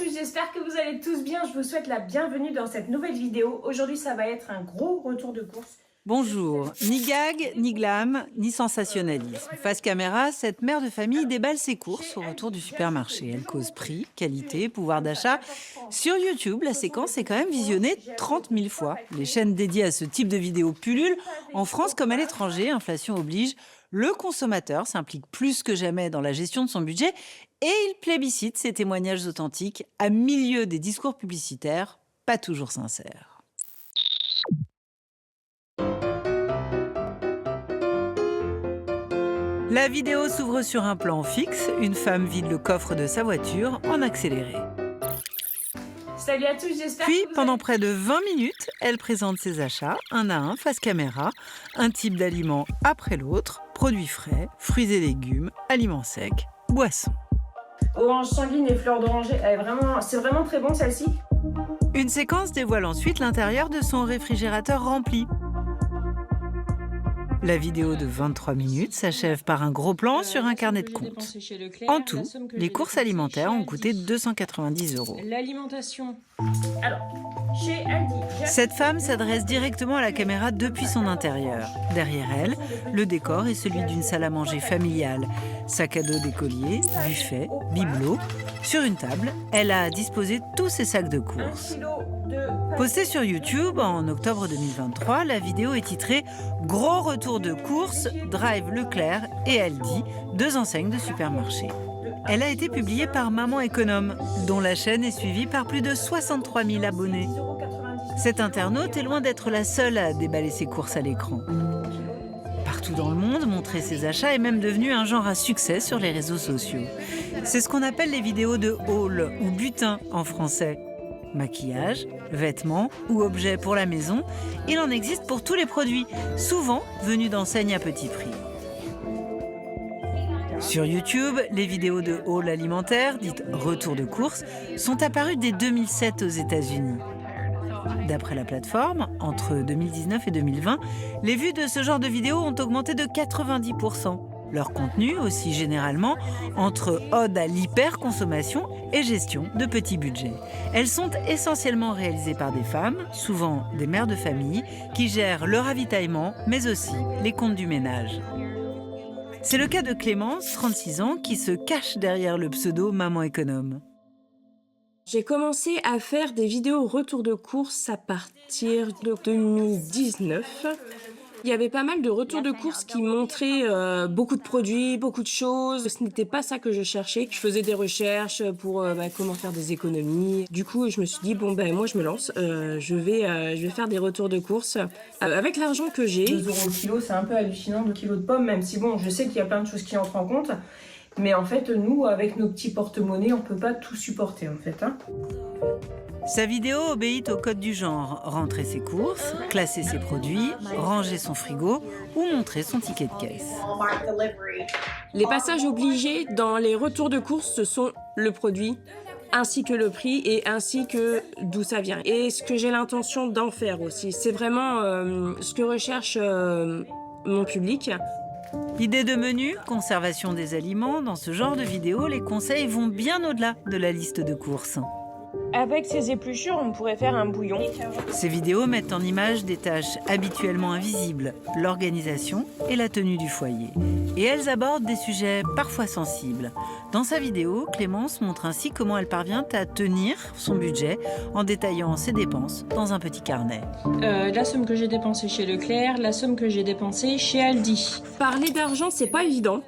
tous, j'espère que vous allez tous bien. Je vous souhaite la bienvenue dans cette nouvelle vidéo. Aujourd'hui, ça va être un gros retour de course. Bonjour, ni gag, ni glam, ni sensationnalisme. Face caméra, cette mère de famille déballe ses courses au retour du supermarché. Elle cause prix, qualité, pouvoir d'achat. Sur YouTube, la séquence est quand même visionnée 30 000 fois. Les chaînes dédiées à ce type de vidéos pullulent. En France comme à l'étranger, inflation oblige. Le consommateur s'implique plus que jamais dans la gestion de son budget et il plébiscite ces témoignages authentiques à milieu des discours publicitaires pas toujours sincères. La vidéo s'ouvre sur un plan fixe. Une femme vide le coffre de sa voiture en accéléré. Salut à tous, j'espère Puis, que vous pendant allez... près de 20 minutes, elle présente ses achats, un à un, face caméra, un type d'aliment après l'autre, produits frais, fruits et légumes, aliments secs, boissons. Orange sanguine et fleur d'oranger, c'est vraiment très bon celle-ci. Une séquence dévoile ensuite l'intérieur de son réfrigérateur rempli. La vidéo de 23 minutes s'achève par un gros plan sur un carnet de compte. En tout, les courses alimentaires ont coûté 290 €. L'alimentation. Alors, chez Aldi. Cette femme s'adresse directement à la caméra depuis son intérieur. Derrière elle, le décor est celui d'une salle à manger familiale. Sac à dos d'écolier, buffet, bibelot. Sur une table, elle a disposé tous ses sacs de courses. Postée sur YouTube en octobre 2023, la vidéo est titrée « Gros retour de course, Drive Leclerc et Aldi, deux enseignes de supermarché ». Elle a été publiée par Maman Économe, dont la chaîne est suivie par plus de 63 000 abonnés. Cette internaute est loin d'être la seule à déballer ses courses à l'écran. Partout dans le monde, montrer ses achats est même devenu un genre à succès sur les réseaux sociaux. C'est ce qu'on appelle les vidéos de haul ou butin en français. Maquillage, vêtements ou objets pour la maison, il en existe pour tous les produits, souvent venus d'enseignes à petit prix. Sur YouTube, les vidéos de haul alimentaire, dites retour de course, sont apparues dès 2007 aux États-Unis. D'après la plateforme, entre 2019 et 2020, les vues de ce genre de vidéos ont augmenté de 90%. Leur contenu aussi généralement entre ode à l'hyperconsommation et gestion de petits budgets. Elles sont essentiellement réalisées par des femmes, souvent des mères de famille, qui gèrent le ravitaillement, mais aussi les comptes du ménage. C'est le cas de Clémence, 36 ans, qui se cache derrière le pseudo Maman Économe. J'ai commencé à faire des vidéos retour de course à partir de 2019. Il y avait pas mal de retours de course qui montraient beaucoup de produits, beaucoup de choses. Ce n'était pas ça que je cherchais. Je faisais des recherches pour comment faire des économies. Du coup, je me suis dit, moi je me lance. Je vais faire des retours de course avec l'argent que j'ai. 2 € le kilo, c'est un peu hallucinant, 2 kilos de pommes, même si bon, je sais qu'il y a plein de choses qui entrent en compte. Mais en fait, nous, avec nos petits porte-monnaies, on ne peut pas tout supporter, en fait. Sa vidéo obéit au code du genre, rentrer ses courses, classer ses produits, ranger son frigo ou montrer son ticket de caisse. Les passages obligés dans les retours de course, ce sont le produit, ainsi que le prix et ainsi que d'où ça vient. Et ce que j'ai l'intention d'en faire aussi. C'est vraiment ce que recherche mon public. Idée de menu, conservation des aliments, dans ce genre de vidéo, les conseils vont bien au-delà de la liste de courses. Avec ces épluchures, on pourrait faire un bouillon. Ces vidéos mettent en image des tâches habituellement invisibles, l'organisation et la tenue du foyer. Et elles abordent des sujets parfois sensibles. Dans sa vidéo, Clémence montre ainsi comment elle parvient à tenir son budget en détaillant ses dépenses dans un petit carnet. La somme que j'ai dépensée chez Leclerc, la somme que j'ai dépensée chez Aldi. Parler d'argent, c'est pas évident.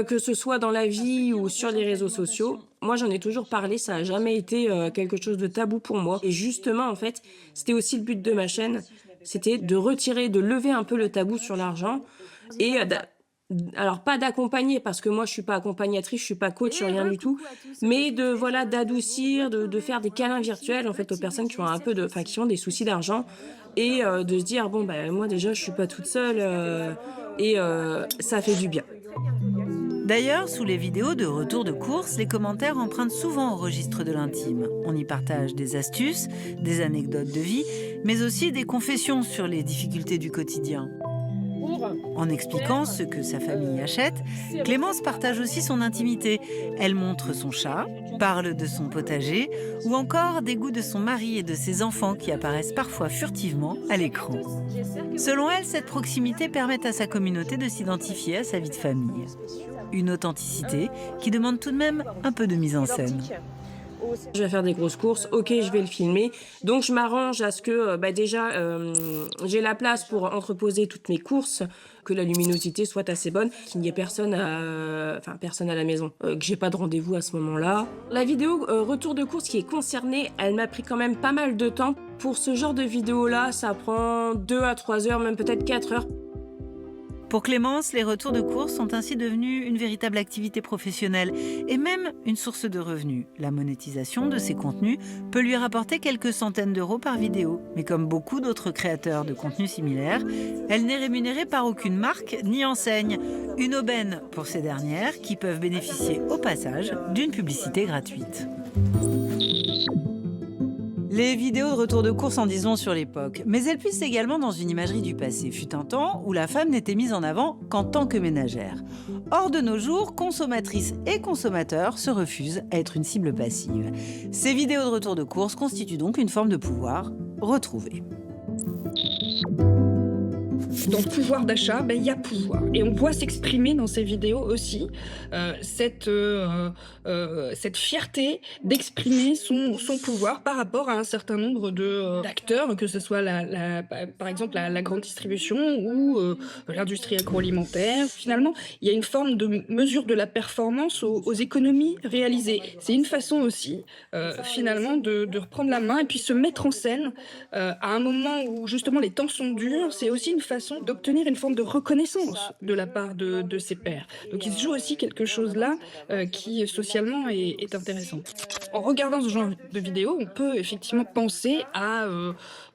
Que ce soit dans la vie ou sur les réseaux sociaux. Moi, j'en ai toujours parlé, ça n'a jamais été quelque chose de tabou pour moi. Et justement, en fait, c'était aussi le but de ma chaîne, c'était de lever un peu le tabou sur l'argent. Et alors, pas d'accompagner, parce que moi, je suis pas accompagnatrice, je suis pas coach, rien du tout. Mais d'adoucir, de faire des câlins virtuels, en fait, aux personnes qui ont qui ont des soucis d'argent. Et de se dire, moi, déjà, je suis pas toute seule, et ça fait du bien. D'ailleurs, sous les vidéos de retour de course, les commentaires empruntent souvent au registre de l'intime. On y partage des astuces, des anecdotes de vie, mais aussi des confessions sur les difficultés du quotidien. En expliquant ce que sa famille achète, Clémence partage aussi son intimité. Elle montre son chat, parle de son potager ou encore des goûts de son mari et de ses enfants qui apparaissent parfois furtivement à l'écran. Selon elle, cette proximité permet à sa communauté de s'identifier à sa vie de famille. Une authenticité qui demande tout de même un peu de mise en scène. Je vais faire des grosses courses, ok, je vais le filmer. Donc je m'arrange à ce que déjà j'ai la place pour entreposer toutes mes courses, que la luminosité soit assez bonne, qu'il n'y ait personne à la maison, que j'ai pas de rendez-vous à ce moment-là. La vidéo retour de course qui est concernée, elle m'a pris quand même pas mal de temps. Pour ce genre de vidéo-là, ça prend 2 à 3 heures, même peut-être 4 heures. Pour Clémence, les retours de course sont ainsi devenus une véritable activité professionnelle et même une source de revenus. La monétisation de ses contenus peut lui rapporter quelques centaines d'euros par vidéo. Mais comme beaucoup d'autres créateurs de contenus similaires, elle n'est rémunérée par aucune marque ni enseigne. Une aubaine pour ces dernières qui peuvent bénéficier au passage d'une publicité gratuite. Les vidéos de retour de course en disent long sur l'époque, mais elles puissent également dans une imagerie du passé. Fut un temps où la femme n'était mise en avant qu'en tant que ménagère. Or, de nos jours, consommatrices et consommateurs se refusent à être une cible passive. Ces vidéos de retour de course constituent donc une forme de pouvoir retrouvé. Dans le pouvoir d'achat, il y a pouvoir. Et on voit s'exprimer dans ces vidéos aussi cette fierté d'exprimer son pouvoir par rapport à un certain nombre d'acteurs, que ce soit par exemple la grande distribution ou l'industrie agroalimentaire. Finalement, il y a une forme de mesure de la performance aux économies réalisées. C'est une façon aussi, finalement, de reprendre la main et puis se mettre en scène à un moment où justement les temps sont durs. C'est aussi une façon d'obtenir une forme de reconnaissance de la part de ses pairs. Donc il se joue aussi quelque chose là qui socialement est intéressant. En regardant ce genre de vidéo, on peut effectivement penser à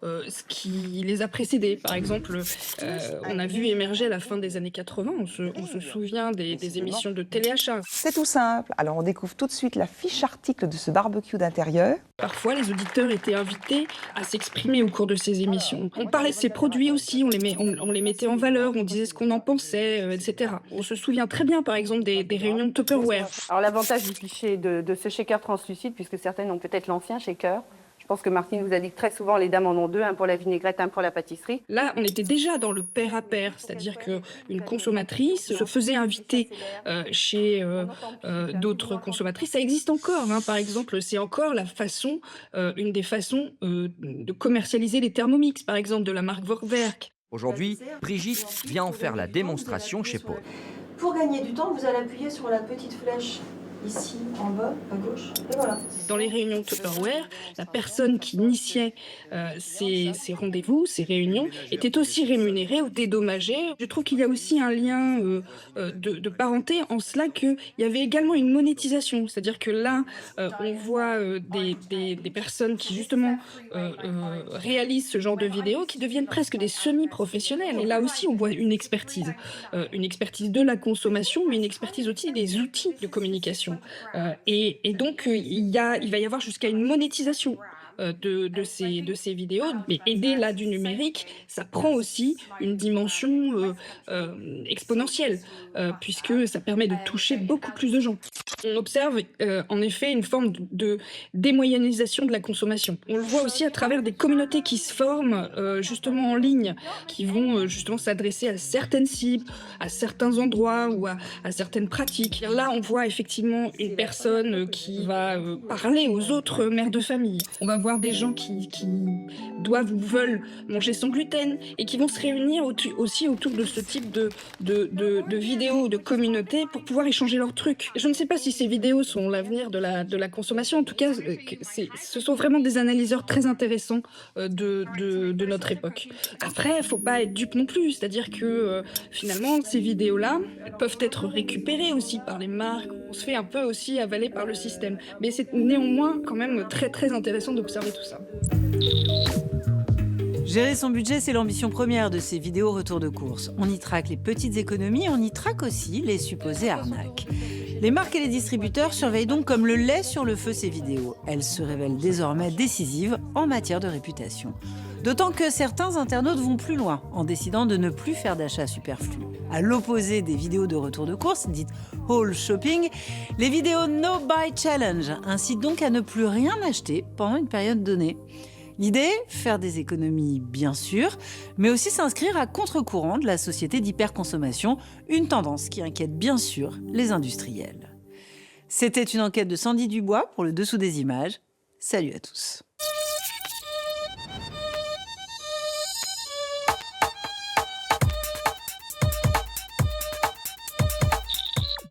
ce qui les a précédés. Par exemple, on a vu émerger à la fin des années 80, on se souvient des émissions de téléachat. C'est tout simple. Alors on découvre tout de suite la fiche article de ce barbecue d'intérieur. Parfois, les auditeurs étaient invités à s'exprimer au cours de ces émissions. On parlait de ces produits aussi, on les mettait en valeur, on disait ce qu'on en pensait, etc. On se souvient très bien, par exemple, des réunions de Tupperware. Alors l'avantage du cliché de ce shaker translucide, puisque certaines ont peut-être l'ancien shaker, je pense que Martine vous a dit que très souvent les dames en ont 2, un pour la vinaigrette, un pour la pâtisserie. Là, on était déjà dans le pair à pair, c'est-à-dire qu'une consommatrice se faisait inviter chez d'autres consommatrices. Ça existe encore, hein. Par exemple, c'est encore une des façons de commercialiser les Thermomix, par exemple, de la marque Vorwerk. Aujourd'hui, Brigitte vient en faire la démonstration chez Paul. Pour gagner du temps, vous allez appuyer sur la petite flèche ici en bas à gauche et voilà. Dans les réunions Tupperware, la personne qui initiait ces rendez-vous, ces réunions, était aussi rémunérée ou dédommagée. Je trouve qu'il y a aussi un lien de parenté en cela qu'il y avait également une monétisation. C'est-à-dire que là, on voit des personnes qui justement réalisent ce genre de vidéos qui deviennent presque des semi-professionnels. Et là aussi, on voit une expertise de la consommation, mais une expertise aussi des outils de communication. Et donc, il va y avoir jusqu'à une monétisation de ces vidéos. Mais aider là du numérique, ça prend aussi une dimension exponentielle, puisque ça permet de toucher beaucoup plus de gens. On observe en effet une forme de démoyennisation de la consommation. On le voit aussi à travers des communautés qui se forment justement en ligne, qui vont justement s'adresser à certaines cibles, à certains endroits ou à certaines pratiques. Là, on voit effectivement une personne qui va parler aux autres mères de famille. On va voir des gens qui doivent ou veulent manger sans gluten et qui vont se réunir aussi autour de ce type de vidéos, de communautés pour pouvoir échanger leurs trucs. Je ne sais pas si ces vidéos sont l'avenir de la consommation. En tout cas, ce sont vraiment des analyseurs très intéressants de notre époque. Après, il ne faut pas être dupe non plus. C'est-à-dire que finalement, ces vidéos-là peuvent être récupérées aussi par les marques. On se fait un peu aussi avaler par le système. Mais c'est néanmoins quand même très très intéressant d'observer tout ça. Gérer son budget, c'est l'ambition première de ces vidéos retour de course. On y traque les petites économies, on y traque aussi les supposées arnaques. Les marques et les distributeurs surveillent donc comme le lait sur le feu ces vidéos. Elles se révèlent désormais décisives en matière de réputation. D'autant que certains internautes vont plus loin en décidant de ne plus faire d'achats superflus. À l'opposé des vidéos de retour de course, dites haul shopping, les vidéos No Buy Challenge incitent donc à ne plus rien acheter pendant une période donnée. L'idée, faire des économies bien sûr, mais aussi s'inscrire à contre-courant de la société d'hyperconsommation, une tendance qui inquiète bien sûr les industriels. C'était une enquête de Sandy Dubois pour le Dessous des images. Salut à tous.